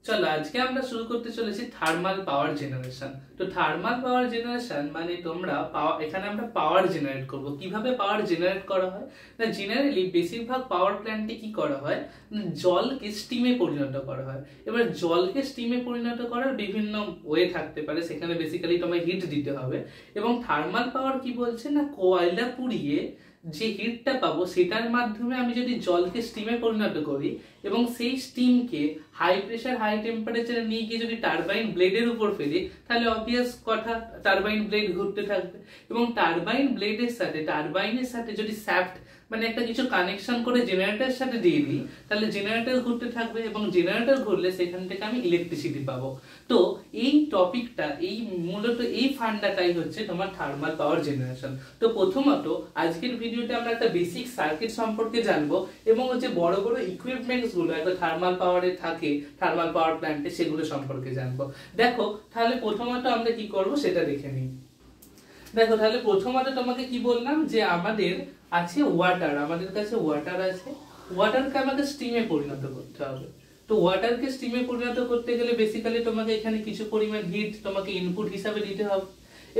চলো আজকে আমরা শুরু করতে চলেছি থার্মাল পাওয়ার জেনারেশন। তো থার্মাল পাওয়ার জেনারেশন মানে এখানে আমরা পাওয়ার জেনারেট করব। কিভাবে পাওয়ার জেনারেট করা হয় না, জেনারেলি বেশিরভাগ পাওয়ার প্ল্যান্টে কি করা হয়, জলকে স্টিমে পরিণত করা হয়। এবার জলকে স্টিমে পরিণত করার বিভিন্ন ওয়ে থাকতে পারে, সেখানে বেসিক্যালি তোমায় হিট দিতে হবে। এবং থার্মাল পাওয়ার কি বলছে না, কয়লা পুড়িয়ে যে হিটটা পাবো সেটার মাধ্যমে আমি যদি জলকে স্টিমে পরিণত করি এবং সেই স্টিমকে হাই প্রেসার হাই টেম্পারেচারে নিয়ে গিয়ে যদি টারবাইন ব্লেডের উপর ফেলি, তাহলে অবভিয়াস কথা টারবাইন ব্লেড ঘুরতে থাকবে। এবং টারবাইনের সাথে যদি শ্যাফট মানে একটা কিছু কানেকশন করে জেনারেটরের সাথে দিয়ে দিই, তাহলে জেনারেটর ঘুরতে থাকবে এবং জেনারেটর ঘুরলে সেখান থেকে আমি ইলেকট্রিসিটি পাবো। তো এই টপিকটা, মূলত এই ফান্ডাটাই হচ্ছে তোমার থার্মাল পাওয়ার জেনারেশন। তো প্রথমত আজকের ভিডিওতে আমরা একটা বেসিক সার্কিট সম্পর্কে জানবো এবং হচ্ছে বড় বড় ইকুইপমেন্টস গুলো একটা থার্মাল পাওয়ারে থাকে, থার্মাল পাওয়ার প্ল্যান্টে, সেগুলো সম্পর্কে জানবো। দেখো তাহলে প্রথমত আমরা কি করব সেটা দেখে নিই। দেখো তাহলে প্রথমত তোমাকে কি বললাম যে আমাদের আছে ওয়াটার, আমাদের কাছে ওয়াটার আছে। ওয়াটারকে আমাকে স্টিমে পরিণত করতে হবে। তো ওয়াটারকে স্টিমে পরিণত করতে গেলে বেসিক্যালি তোমাকে এখানে কিছু পরিমাণ হিট তোমাকে ইনপুট হিসাবে দিতে হবে।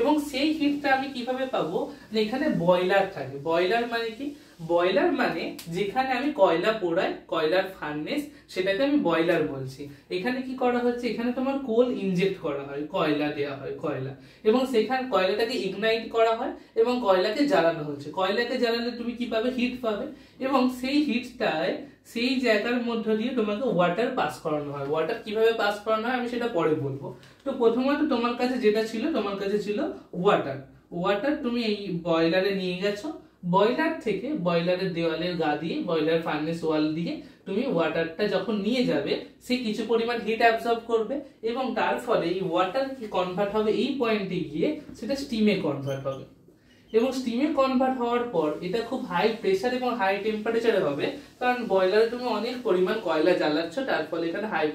এবং সেই হিটটা আমি কিভাবে পাবো, এখানে বয়লার থাকে। বয়লার মানে কি, বয়লার মানে যেখানে আমি কয়লা পোড়াই, কয়লার ফার্নেস, সেটাকে আমি বয়লার বলছি। এখানে কি করা হচ্ছে, এখানে তোমার কোল ইনজেক্ট করা হয়, কয়লা দেওয়া হয়, কয়লা, এবং সেখানে কয়লাটাকে ইগনাইট করা হয় এবং কয়লাকে জ্বালানো হচ্ছে। কয়লাকে জ্বালালে তুমি কি পাবে, হিট পাবে। এবং সেই হিটটায় সেই জায়গার মধ্য দিয়ে তোমাকে ওয়াটার পাস করানো হয়। ওয়াটার কিভাবে পাস করানো হয় আমি সেটা পরে বলবো। তো প্রথমত তোমার কাছে যেটা ছিল, তোমার কাছে ছিল ওয়াটার। ওয়াটার তুমি এই বয়লারে নিয়ে গেছো। বয়লার থেকে, বয়লারের দেওয়ালের গা দিয়ে, বয়লার ফার্নেস ওয়াল দিয়ে তুমি ওয়াটারটা যখন নিয়ে যাবে, সে কিছু পরিমাণ হিট অ্যাবজর্ব করবে এবং তার ফলে এই ওয়াটার কি কনভার্ট হবে, এই পয়েন্টে গিয়ে সেটা স্টিমে কনভার্ট হবে। এবং স্টিমে কনভার্ট হওয়ার পর এটা খুব হাই প্রেসার এবং হাই টেম্পারেচারে হবে, কারণ বয়লারে তুমি অনেক পরিমাণ কয়লা জ্বালাচ্ছ, তার ফলে এখানে হাই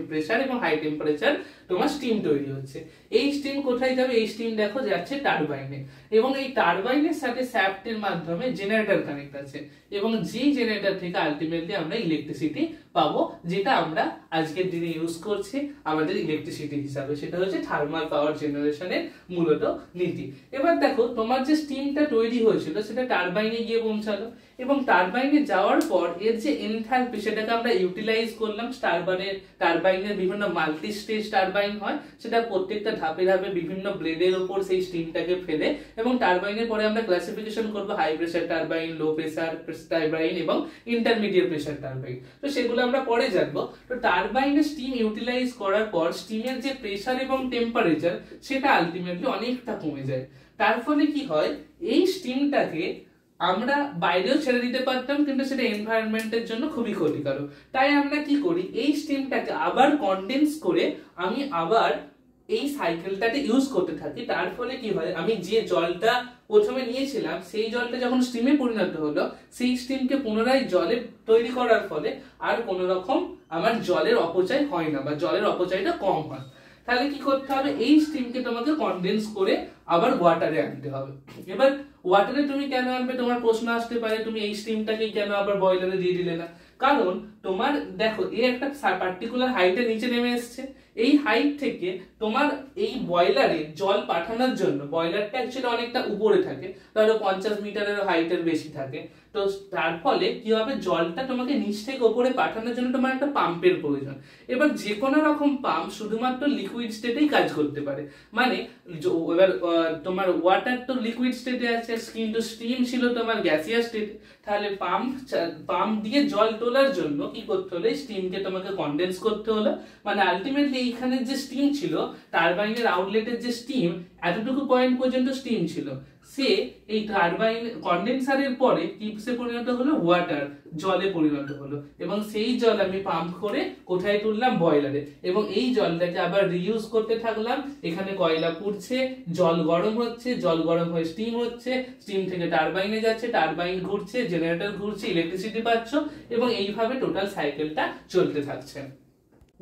প্রেসার এবং হাই টেম্পারেচার তোমার স্টিম তৈরি হচ্ছে। এই স্টিম কোথায় যাবে, এই স্টিম দেখো যাচ্ছে টারবাইনে, এবং এই টারবাইনের সাথে শ্যাফটের মাধ্যমে জেনারেটর কানেক্ট আছে, এবং যেই জেনারেটর থেকে আলটিমেটলি আমরা ইলেকট্রিসিটি পাবো, যেটা আমরা আজকের দিনে ইউজ করছি আমাদের ইলেকট্রিসিটি হিসাবে। সেটা হচ্ছে থার্মাল পাওয়ার জেনারেশনের মূলত নীতি। এবার দেখো তোমার যে স্টিমটা তৈরি হয়েছিল সেটা টারবাইনে গিয়ে পৌঁছালো, এবং টারবাইনে যাওয়ার পর এর যে এনথালপি সেটাকে আমরা ইউটিলাইজ করলাম। টারবাইনের বিভিন্ন মাল্টি স্টেজ টারবাইন হয়, সেটা প্রত্যেকটা ধাপে ধাপে বিভিন্ন ব্লেডের উপর সেই স্টিমটাকে ফেলে, এবং টারবাইনের পরে আমরা ক্লাসিফিকেশন করব high pressure turbine, low pressure turbine এবং ইন্টারমিডিয়েট প্রেসার টারবাইন। তো সেগুলো আমরা পরে জানবো। তো টারবাইনে স্টিম ইউটিলাইজ করার পর স্টিমের যে প্রেসার এবং টেম্পারেচার সেটা আলটিমেটলি অনেকটা কমে যায়। তার ফলে কি হয়, এই স্টিমটাকে আমরা বাইরেও ছেড়ে দিতে পারতাম, কিন্তু সেটা এনভায়রনমেন্টের জন্য খুবই ক্ষতিকারক। তাই আমরা কি করি, এই স্টিমটাকে আবার কনডেন্স করে আমি আবার এই সাইকেলটাকে ইউজ করতে থাকি। তার ফলে কি হয়, আমি যে জলটা প্রথমে নিয়েছিলাম সেই জলটা যখন স্টিমে পরিণত হলো, সেই স্টিমকে পুনরায় জলে তৈরি করার ফলে আর কোনো রকম আমার জলের অপচয় হয় না, বা জলের অপচয়টা কম হয়। তাহলে কি করতে হবে, এই স্টিমকে তোমাকে কনডেন্স করে আবার ওয়াটারে আনতে হবে। এবার ওয়াটারে তুমি কেন আনবে, তোমার প্রশ্ন আসতে পারে, তুমি এই স্টিমটাকে কেন আবার বয়লারে দিয়ে দিলে না? কারণ তোমার দেখো এই একটা পার্টিকুলার হাইটে নিচে নেমে এসছে, এই হাইট থেকে তোমার এই বয়লারে জল পাঠানোর জন্য, বয়লারটা অ্যাকচুয়ালি অনেকটা উপরে থাকে, ধরো 50 মিটারের হাইটের বেশি থাকে। তো তার ফলে কি হবে, জলটা তোমাকে নিচ থেকে উপরে পাঠানোর জন্য তোমার একটা পাম্পের প্রয়োজন। এবার যে কোনো রকম পাম্প শুধুমাত্র লিকুইড স্টেটেই কাজ করতে পারে। মানে এবার তোমার ওয়াটার তো লিকুইড স্টেটে আছে, কিন্তু স্টিম ছিল তোমার গ্যাসিয়াস স্টেটে। তাহলে পাম্প দিয়ে জল তোলার জন্য কি করতে হলো, স্টিমকে তোমাকে কনডেন্স করতে হলো। মানে আলটিমেটলি এইখানে যে স্টিম ছিল, টারবাইনের আউটলেটের যে স্টিম, এতটুকু পয়েন্ট পর্যন্ত স্টিম ছিল, সে এই টারবাইন কন্ডেন্সারের পরে কিসে পরিণত হলো, ওয়াটার, জলে পরিণত হলো। এবং সেই জল আমি পাম্প করে কোথায় তুললাম, বয়লারে, এবং এই জলটাকে আবার রিইউজ করতে থাকলাম। এখানে কয়লা পুড়ছে, জল গরম হচ্ছে, জল গরম হয়ে স্টিম হচ্ছে, স্টিম থেকে টারবাইনে যাচ্ছে, টারবাইন ঘুরছে, জেনারেটর ঘুরছে, ইলেকট্রিসিটি পাচ্ছ, এবং এইভাবে টোটাল সাইকেলটা চলতে থাকছে।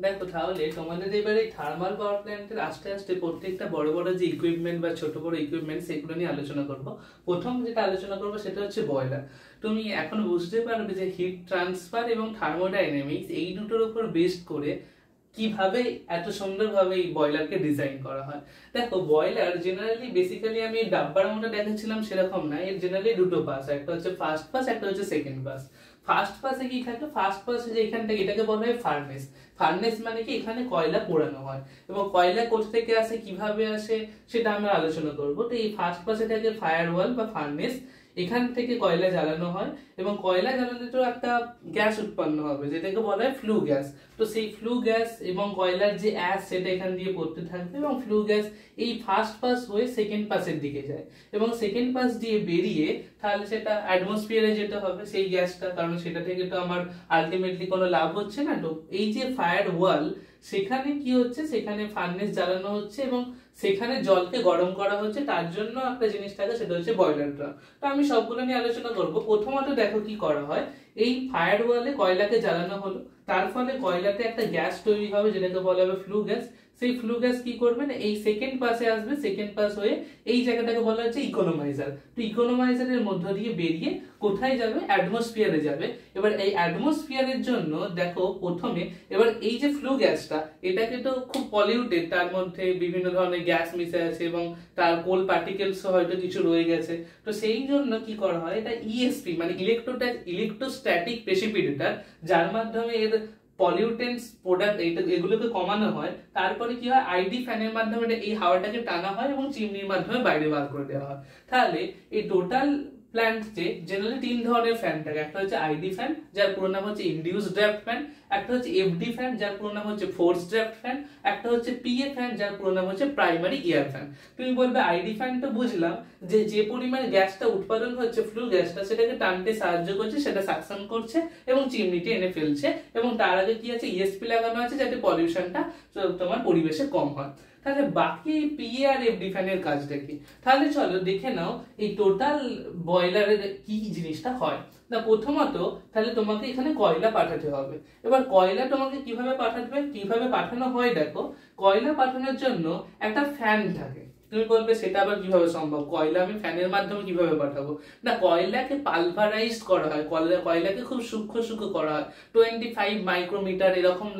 দেখো তাহলে তোমাদের এবারে থার্মাল পাওয়ার প্ল্যান্টের আস্তে আস্তে প্রত্যেকটা বড় বড় যে ইকুইপমেন্ট বা ছোট বড় ইকুইপমেন্ট সেগুলো নিয়ে আলোচনা করব। প্রথম যেটা আলোচনা করবো সেটা হচ্ছে বয়লার। তুমি এখন বুঝতে পারবে যে হিট ট্রান্সফার এবং থার্মোডাইনামিক্স এই দুটোর উপর বেস্ড করে কিভাবে এত সুন্দরভাবে এই বয়লারকে ডিজাইন করা হয়। দেখো বয়লার জেনারেলি বেসিক্যালি আমি ডাব্বার মধ্যে দেখাচ্ছিলাম সেরকম না, এর জেনারেলি দুটো পাস, একটা হচ্ছে ফার্স্ট পাস, একটা হচ্ছে সেকেন্ড পাস। ফার্স্ট পাসে কি থাকে, ফার্স্ট পাসে যে এখান থেকে এটাকে বলা হয় ফার্নেস। ফার্নেস মানে কি এখানে কয়লা পোড়ানো হয়, এবং কয়লা কোথা থেকে আসে কিভাবে আসে সেটা আমরা আলোচনা করব। তো এই ফার্স্ট পাসে থাকে ফায়ার ওয়াল বা ফার্নেস, এখান থেকে কয়লা জ্বালানো হয় এবং কয়লা জ্বালালে তো একটা গ্যাস উৎপন্ন হবে যেটাকে বলা হয় ফ্লু গ্যাস। তো সেই ফ্লু গ্যাস এবং কয়লার যে অ্যাশ সেটা এখান দিয়ে পড়তে থাকবে এবং ফ্লু গ্যাস এই ফার্স্ট পাস হয়ে সেকেন্ড পাসের দিকে যায় এবং সেকেন্ড পাস দিয়ে বেরিয়ে তাহলে সেটা অ্যাটমসফিয়ারে যেতে হবে সেই গ্যাসটা, কারণ সেটা থেকে তো আমার আলটিমেটলি কোনো লাভ হচ্ছে না। তো এই যে ফায়ার ওয়াল সেখানে কি হচ্ছে, সেখানে ফার্নেস জ্বালানো হচ্ছে এবং সেখানে জলকে গরম করা হচ্ছে, তার জন্য একটা জিনিস থাকে সেটা হচ্ছে বয়লার ড্রাম। তো আমি সবগুলো নিয়ে আলোচনা করব। প্রথমত দেখো কি করা হয়, এই ফায়ার ওয়ালে কয়লাকে জ্বালানো হলো, তার ফলে কয়লাতে একটা গ্যাস তৈরি হবে যেটাকে বলা হবে ফ্লু গ্যাস। সেই ফ্লু গ্যাস কি করবে না এই সেকেন্ড পাসে আসবে, সেকেন্ড পাস হয়ে এই জায়গাটাকে বলা হচ্ছে ইকোনমাইজার। তো ইকোনমাইজারের মধ্য দিয়ে বেরিয়ে কোথায় যাবে, অ্যাটমসফিয়ারে যাবে। এবার এই অ্যাটমসফিয়ারের জন্য দেখো প্রথমে এবার এই যে ফ্লু গ্যাসটা এটাকে তো খুব পলিউটেড, তার মধ্যে বিভিন্ন ধরনের গ্যাস মিশে আছে এবং তার কোল পার্টিকেলস হয়তো কিছু রয়ে গেছে। তো সেই জন্য কি করা হয়, এটা ইএসপি মানে ইলেকট্রোস্ট্যাটিক প্রেসিপিটেটর, যার মাধ্যমে এর পলিউটেন্টস প্রোডাক্ট এগুলোকে কমানো হয়। তারপরে কি হয়, আইডি ফ্যানের মাধ্যমে এই হাওয়াটাকে টানা হয় এবং চিমনির মাধ্যমে বাইরে বার করে দেওয়া হয়। তাহলে এই টোটাল প্ল্যান্টে জেনারেলি তিন ধরনের ফ্যান থাকে, একটা হচ্ছে আইডি ফ্যান যার পুরো নাম হচ্ছে ইনডিউসড ড্রাফট ফ্যান, একটা হচ্ছে এফডি ফ্যান যার পুরো নাম হচ্ছে ফোর্স ড্রাফট ফ্যান, একটা হচ্ছে পিএ ফ্যান যার পুরো নাম হচ্ছে প্রাইমারি এয়ার ফ্যান। তুমি বলবে আইডি ফ্যান তো বুঝলাম, যে পরিমাণে গ্যাসটা উৎপাদন হচ্ছে ফ্লু গ্যাসটা সেটাকে টানতে সাহায্য করছে, সেটা সাকশন করছে এবং চিমনিতে এনে ফেলছে, এবং তার আগে কি আছে ইএসপি লাগানো আছে যাতে পলিউশনটা তোমার পরিবেশে কম হয়। তাহলে বাকি পিএ আর এফডি ফ্যানের কাজটা কি, তাহলে চলো দেখে নাও এই টোটাল বয়লারের কি জিনিসটা হয়। না প্রথমত তাহলে তোমাকে এখানে কয়লা পাঠাতে হবে। এবার কয়লা তোমাকে কিভাবে পাঠানো হয়, দেখো কয়লা পাঠানোর জন্য একটা ফ্যান থাকে। তুমি বলবে সেটা আবার কিভাবে সম্ভব, কয়লা আমি ফ্যানের মাধ্যমে কিভাবে পাঠাবো? না কয়লাকে পালভারাইজড করা হয়, কয়লাকে খুব সূক্ষ্ম করা হয়, 25 মাইক্রোমিটার এরকম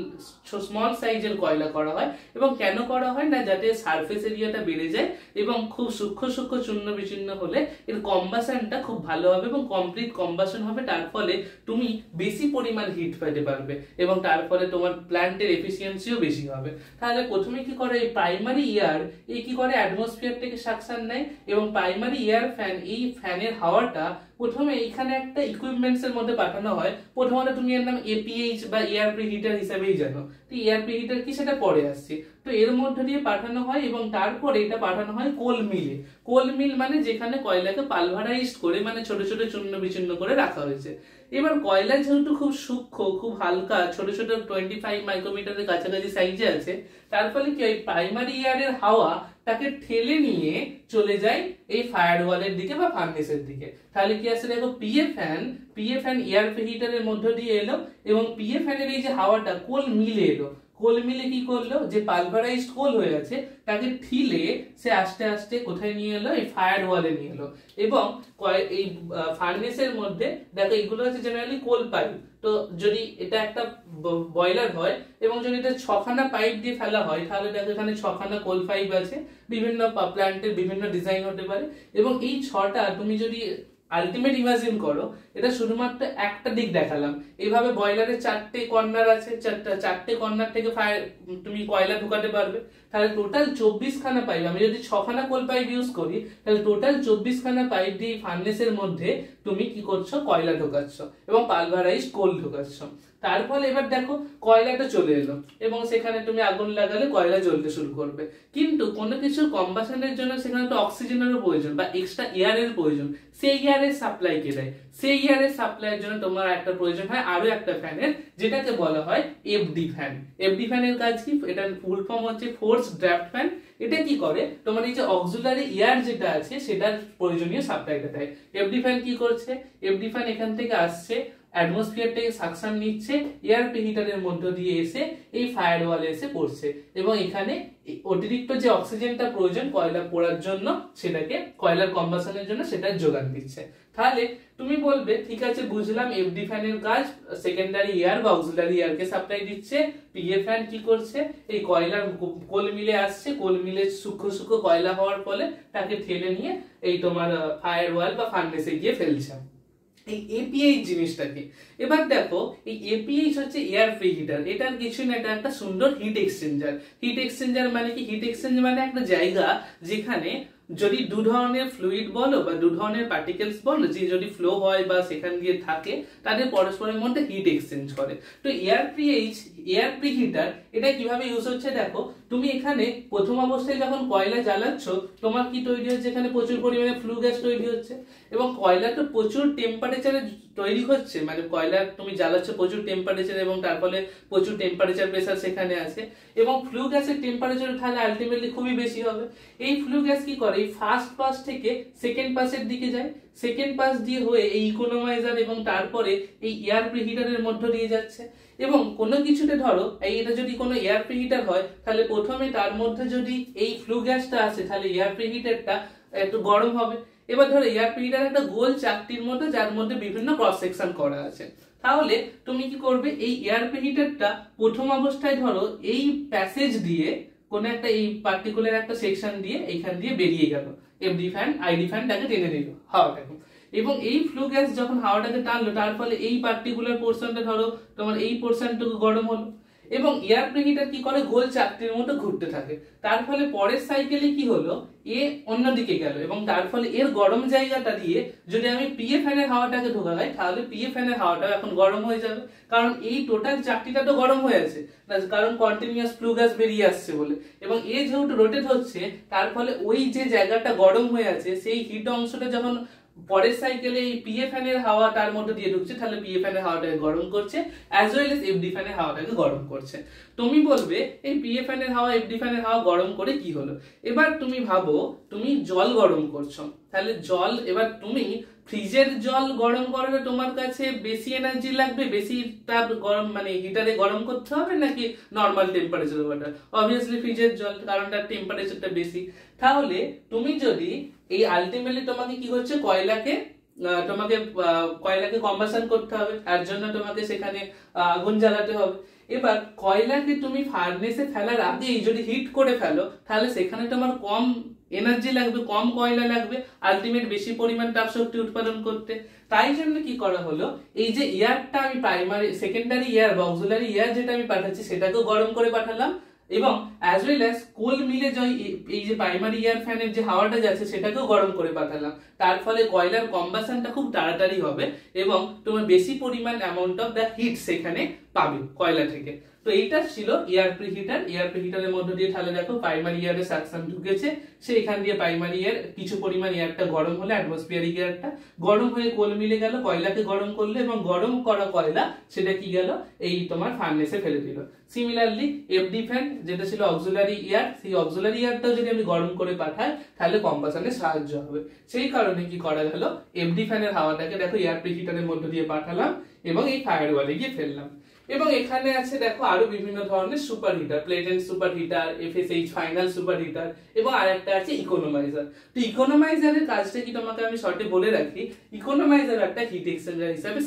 স্মল সাইজের কয়লা করা হয়। এবং কেন করা হয় না, যাতে সারফেস এরিয়াটা বেড়ে যায় এবং খুব সূক্ষ্ম চূর্ণ বিচূর্ণ হলে এর কম্বাশনটা খুব ভালো হবে এবং কমপ্লিট কম্বাশন হবে, তার ফলে তুমি বেশি পরিমাণ হিট পেতে পারবে এবং তার ফলে তোমার প্ল্যান্টের এফিসিয়েন্সিও বেশি হবে। তাহলে প্রথমে কি করে, এই প্রাইমারি এয়ার কি করে অ্যাটমসফিয়ার থেকে সাকশন নেয় এবং প্রাইমারি এয়ার ফ্যান এই ফ্যানের হাওয়াটা প্রথমে এখানে একটা ইকুইপমেন্টস এর মধ্যে পাঠানো হয়। প্রথমত তুমি এর নাম এপিএইচ বা এয়ার প্রিহিটার হিসেবেই জানো, তো এয়ার প্রিহিটার কি সেটা পরে আসছে। তো এর মধ্যে দিয়ে পাঠানো হয় এবং তারপরে এটা পাঠানো হয় কোল মিলে। কোল মিল মানে যেখানে কয়লাকে পালভারাইজড করে মানে ছোট চূর্ণ বিচূর্ণ করে রাখা হয়েছে। এবার কয়লা যেহেতু খুব সূক্ষ্ম খুব হালকা ছোট 25 মাইক্রোমিটারের কাছাকাছি সাইজে আছে, তার ফলে কি ওই প্রাইমারি এয়ারের হাওয়া তাকে ঠেলে নিয়ে চলে যায় এই ফায়ারওয়ালের দিকে বা ফার্নেসের দিকে। তাহলে কি আসলে দেখো পিএ ফ্যান এয়ার হিটারের মধ্য দিয়ে এলো এবং পিএ ফ্যানের এই যে হাওয়াটা কোল মিলে এলো, কোল মিলে কি করলো, যে পালভারাইজড কোল হয়ে আছে তাকে ঠিলে সে আস্তে আস্তে কোথায় নিয়ে এলো, এই ফায়ার ওয়ালে নিয়ে এলো। এবং এই ফার্নেসের মধ্যে দেখো এগুলো হচ্ছে জেনারেলি কোল পাইপ। তো যদি এটা একটা বয়লার হয় এবং যদি এটা 6খানা পাইপ দিয়ে ফেলা হয়, তাহলে দেখো এখানে 6খানা কোল পাইপ আছে, বিভিন্ন প্ল্যান্টের বিভিন্ন ডিজাইন হতে পারে। এবং এই 6টা তুমি যদি আলটিমেট ইমাজিন করো, এটা শুধুমাত্র একটা দিক দেখালাম। এইভাবে বয়লারের 4টে কর্নার আছে, 4টে কর্নার থেকে তুমি কয়লা ঢুকাতে পারবে। তাহলে টোটাল 24খানা পাইপ, আমি যদি 6খানা কোল পাইপ ইউজ করি তাহলে টোটাল 24খানা পাইপ দিয়ে ফার্নেসের মধ্যে তুমি কি করছো, কয়লা ঢোকাচ্ছ এবং পালভারাইজড কোল ঢোকাচ্ছ। তার ফলে এবার দেখো কয়লাটা চলে এলো এবং সেখানে তুমি আগুন লাগালে কয়লা জ্বলতে শুরু করবে। কিন্তু কোনো কিছু কম্বাশনের জন্য সেখানে তো অক্সিজেনেরও প্রয়োজন বা এক্সট্রা এয়ারের প্রয়োজন। সেই এয়ারের সাপ্লাই কে দেয়, সেই এয়ারের সাপ্লাইয়ের জন্য তোমার একটা প্রয়োজন হয় আরো একটা ফ্যানের, যেটাকে বলা হয় এফডি ফ্যান। এফডি ফ্যানের কাজ কি, এটার ফুল ফর্ম হচ্ছে ফোর্স ড্রাফট ফ্যান। এটা কি করে, তোমার এই যে অক্সিলারি এয়ার যেটা আছে সেটার প্রয়োজনীয় সাপ্লাইটা দেয়। এফডি ফ্যান কি করছে, এফডি ফ্যান এখান থেকে আসছে অ্যাটমসফিয়ার থেকে সাকশন নিচ্ছে, এয়ার প্রিহিটারের মধ্য দিয়ে এসে এই ফায়ারওয়ালে এসে পড়ছে এবং এখানে অতিরিক্ত যে অক্সিজেনটা প্রয়োজন কয়লা পোড়ার জন্য সেটাকে কয়লার কম্বাসনের জন্য সেটা যোগান দিচ্ছে। তাহলে তুমি বলবে ঠিক আছে বুঝলাম, এফডি ফ্যানের কাজ সেকেন্ডারি এয়ার বা অক্সিলারি এয়ারকে সাপ্লাই দিচ্ছে, পিএ ফ্যান কি করছে এই কয়লার কোল মিলে আসছে, কোল মিলে সূক্ষ্ম সূক্ষ্ম কয়লা হওয়ার ফলে তাকে ঠেলে নিয়ে এই তোমার ফায়ারওয়াল বা ফার্নেসে গিয়ে ফেলছে। এই এপিএইচ জিনিসটাকে এবার দেখো, এই এপিএইচ হচ্ছে এয়ার প্রিহিটার, এটার কিছু না, এটা একটা সুন্দর হিট এক্সচেঞ্জার। হিট এক্সচেঞ্জার মানে কি? হিট এক্সচেঞ্জ মানে একটা জায়গা যেখানে যদি দু ধরনের ফ্লুইড বলো বা দু ধরনের পার্টিকেলস বলো যে যদি ফ্লো হয় বা সেখান দিয়ে থাকে তাদের পরস্পরের মধ্যে হিট এক্সচেঞ্জ করে। তো এয়ার প্রিহিটার এটা কিভাবে ইউজ হচ্ছে দেখো, তুমি এখানে প্রথম অবস্থায় যখন কয়লা জ্বালাচ্ছ তোমার কি তৈরি হচ্ছে, এখানে প্রচুর পরিমাণে ফ্লু গ্যাস তৈরি হচ্ছে এবং কয়লা তো প্রচুর টেম্পারেচারে তৈরি হচ্ছে, মানে কয়লা তুমি জ্বালাচ্ছ প্রচুর টেম্পারেচার এবং তার ফলে প্রচুর টেম্পারেচার প্রেসার সেখানে আছে এবং ফ্লু গ্যাসের টেম্পারেচার তাহলে আলটিমেটলি খুবই বেশি হবে। এই ফ্লু গ্যাস কি করে, এই ফার্স্ট পাস থেকে সেকেন্ড পাসের দিকে যায়, সেকেন্ড পাস দিয়ে হয়ে এই ইকোনমাইজার এবং তারপরে এই এয়ার প্রিহিটারের মধ্য দিয়ে যাচ্ছে। এবং কোনো কিছুতে ধরো এটা যদি কোনো এয়ার প্রিহিটার হয় তাহলে প্রথমে তার মধ্যে যদি এই ফ্লু গ্যাসটা আসে তাহলে এয়ার প্রিহিটারটা একটু গরম হবে। এবার ধরো এয়ার প্রিহিটার একটা গোল চাকতির মতো যার মধ্যে বিভিন্ন ক্রস সেকশন করা আছে, তাহলে তুমি কি করবে এই এয়ার প্রিহিটারটা প্রথম অবস্থায় ধরো এই প্যাসেজ দিয়ে কোন একটা এই পার্টিকুলার একটা সেকশন দিয়ে এইখান দিয়ে বেরিয়ে গেল, এফডি ফ্যান আইডি ফ্যানটাকে টেনে নিল হাওয়াটাকে, এবং এই ফ্লু গ্যাস যখন হাওয়াটাকে টানলো তার ফলে এই পার্টিকুলার পোরশনটা ধরো তোমার এই পোরশনটুকু গরম হলো এবং এয়ার প্রিহিটার কি করে গোল চাকতির মতো ঘুরতে থাকে, তার ফলে পরের সাইকেলে কি হলো এ অন্যদিকে গেল এবং তার ফলে এর গরম জায়গাটা দিয়ে যদি আমি পিএ ফ্যানের হাওয়াটাকে ঢোকাই তাহলে পিএ ফ্যানের হাওয়াটা এখন গরম হয়ে যাবে, কারণ এই টোটাল চাকতিটা তো গরম হয়ে আছে কারণ কন্টিনিউয়াস ফ্লু গ্যাস বেরিয়ে আসছে বলে, এবং এ যেহেতু রোটেট হচ্ছে তার ফলে ওই যে জায়গাটা গরম হয়ে আছে সেই হিট অংশটা যখন পরের সাইকেলে এই পিএ ফ্যানের হাওয়া তার মধ্যে দিয়ে ঢুকছে তাহলে পিএ ফ্যানের হাওয়াটাকে গরম করছে অ্যাজ ওয়েল এস এফডি ফ্যানের হাওয়াটাকে গরম করছে। তুমি বলবে এই পিএ ফ্যানের হাওয়া এফডি ফ্যানের হাওয়া গরম করে কি হলো, এবার তুমি ভাবো তুমি জল গরম করছো, তাহলে জল এবার তুমি ফ্রিজের জল গরম করাটা তোমার কাছে বেশি এনার্জি লাগবে, বেশি তাপ গরম মানে হিটারে গরম করতে হবে নাকি নর্মাল টেম্পারেচার ওয়াটার? অবভিয়াসলি ফ্রিজের জল, কারণ তার টেম্পারেচারটা বেশি। তাহলে তুমি যদি এই আলটিমেটলি তোমাকে কি হচ্ছে কয়লাকে কম্বাসন করতে হবে, তার জন্য তোমাকে সেখানে আগুন জ্বালাতে হবে। এবার কয়লাকে তুমি ফার্নেসে ফেলার আগেই যদি হিট করে ফেলো তাহলে সেখানে তোমার কম এনার্জি লাগবে, কম কয়লা লাগবে, আলটিমেট বেশি পরিমাণ তাপ শক্তি উৎপাদন করতে। তাই জন্য কি করা হলো, এই যে এয়ারটা আমি সেকেন্ডারি এয়ার বা অক্সিলারি এয়ার যেটা আমি পাঠাচ্ছি সেটাকেও গরম করে পাঠালাম এবং অ্যাজ ওয়েল অ্যাজ কোল মিলে এই যে প্রাইমারি এয়ার ফ্যানের যে হাওয়াটা যাচ্ছে সেটাকেও গরম করে পাঠালাম, তার ফলে কয়লার কম্বাসনটা খুব তাড়াতাড়ি হবে এবং তোমার বেশি পরিমাণ অ্যামাউন্ট অফ দ্য হিট সেখানে পাবে কয়লা থেকে। তো এইটা ছিল এয়ার প্রিহিটার। এয়ার প্রিহিটারের মধ্যে দিয়ে তাহলে দেখো প্রাইমারি এয়ারে সাকশন ঢুকেছে, সে এখান দিয়ে প্রাইমারি এয়ার কিছু পরিমাণ এয়ারটা গরম হলে অ্যাটমসফিয়ারিক এয়ারটা গরম হয়ে কোল মিলে গেল, কয়লাকে গরম করলো এবং গরম করা কয়লা সেটা কি গেল এই তোমার ফার্নেসে ফেলে দিল। সিমিলারলি এফডি ফ্যান যেটা ছিল অক্সিলারি এয়ার, সেই অক্সিলারি এয়ারটাও যদি আমি গরম করে পাঠাই তাহলে কম্বাসনে সাহায্য হবে। সেই কারণে কি করা গেল, এফডি ফ্যানের হাওয়াটাকে দেখো এয়ার প্রিহিটারের মধ্যে দিয়ে পাঠালাম এবং এই ফায়ারওয়ালে গিয়ে ফেললাম। এবং এখানে আছে দেখো আরো বিভিন্ন ধরনের super heater, platen super heater, FSH final super heater এবং আরেকটা আছে ইকোনমাইজার। তো ইকোনমাইজারের কাজটা কি তোমাকে আমি শর্টে বলে রাখি, ইকোনমাইজার একটা হিট এক্সচেঞ্জার হিসেবে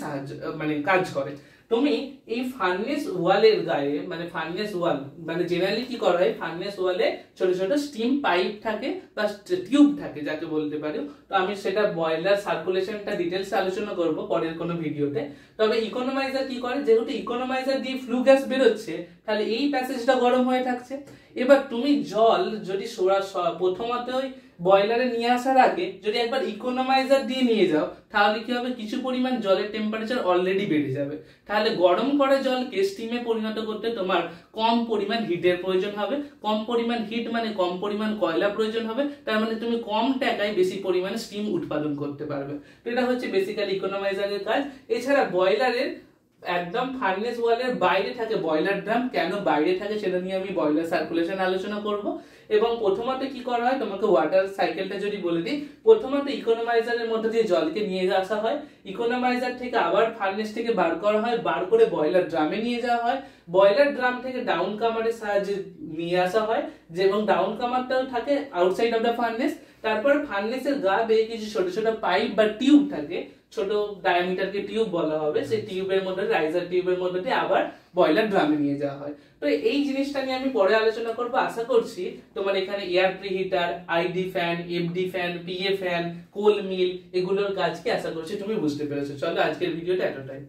কাজ করে। তুমি এই ফার্নেস ওয়ালের গায়ে মানে ফার্নেস ওয়াল মানে জেনারেলি কি করা হয়, ফার্নেস ওয়ালে ছোট ছোট স্টিম পাইপ থাকে বা টিউব থাকে যাকে বলতে পারো। তো আমি সেটা বয়লার সার্কুলেশনটা ডিটেলসে আলোচনা করব পরের কোনো ভিডিওতে। তবে ইকোনমাইজার কি করে, যেহেতু ইকোনমাইজার দিয়ে ফ্লু গ্যাস বেরোচ্ছে তাহলে এই প্যাসেজটা গরম হয়ে থাকছে। এবার তুমি জল যদি প্রথমতই বয়লারে নিয়ে আসার আগে যদি একবার ইকোনমাইজার দিয়ে নিয়ে যাও তাহলে কি হবে, কিছু পরিমাণ জলের টেম্পারেচার অলরেডি বেড়ে যাবে, তাহলে গরম করা জলকে স্টিমে পরিণত করতে তোমার কম পরিমাণ হিটের প্রয়োজন হবে। কম পরিমাণ হিট মানে কম পরিমাণ কয়লা প্রয়োজন হবে, তার মানে তুমি কম টাকায় বেশি পরিমাণে স্টিম উৎপাদন করতে পারবে। তো এটা হচ্ছে বেসিক্যালি ইকোনমাইজারের কাজ। এছাড়া বয়লারের একদম ফার্নেস ওয়ালের বাইরে থাকে বয়লার ড্রাম। কেন বাইরে থাকে সেটা নিয়ে আমি বয়লার সার্কুলেশন আলোচনা করব। এবং প্রথমত কি করা হয় তোমাকে ওয়াটার সাইকেলটা যদি বলে দিই, প্রথমত ইকোনমাইজারের মধ্যে দিয়ে জলকে নিয়ে আসা হয়, ইকোনমাইজার থেকে আবার ফার্নেস থেকে বার করা হয়, বার করে বয়লার ড্রামে নিয়ে যাওয়া হয়, বয়লার ড্রাম থেকে ডাউন কামারের সাহায্যে নিয়ে আসা হয়, যে এবং ডাউন কামারটাও থাকে আউটসাইড অফ দ্য ফার্নেস। তারপর ফার্নেসের গা বেয়ে কিছু ছোট ছোট পাইপ বা টিউব থাকে, ছোট ডায়ামিটারকে টিউব বলা হবে, সেই টিউবের মধ্যে রাইজার টিউবের মধ্যে দিয়ে আবার বয়লার ড্রামে নিয়ে যাওয়া হয়। তো এই জিনিসটা নিয়ে আমি পরে আলোচনা করব। আশা করছি তোমার এখানে air preheater, ID fan, FD fan, PA fan, coal mill এগুলোর কাজকে আশা করছি তুমি বুঝতে পেরেছো। চলো আজকের ভিডিওটা এতটাই।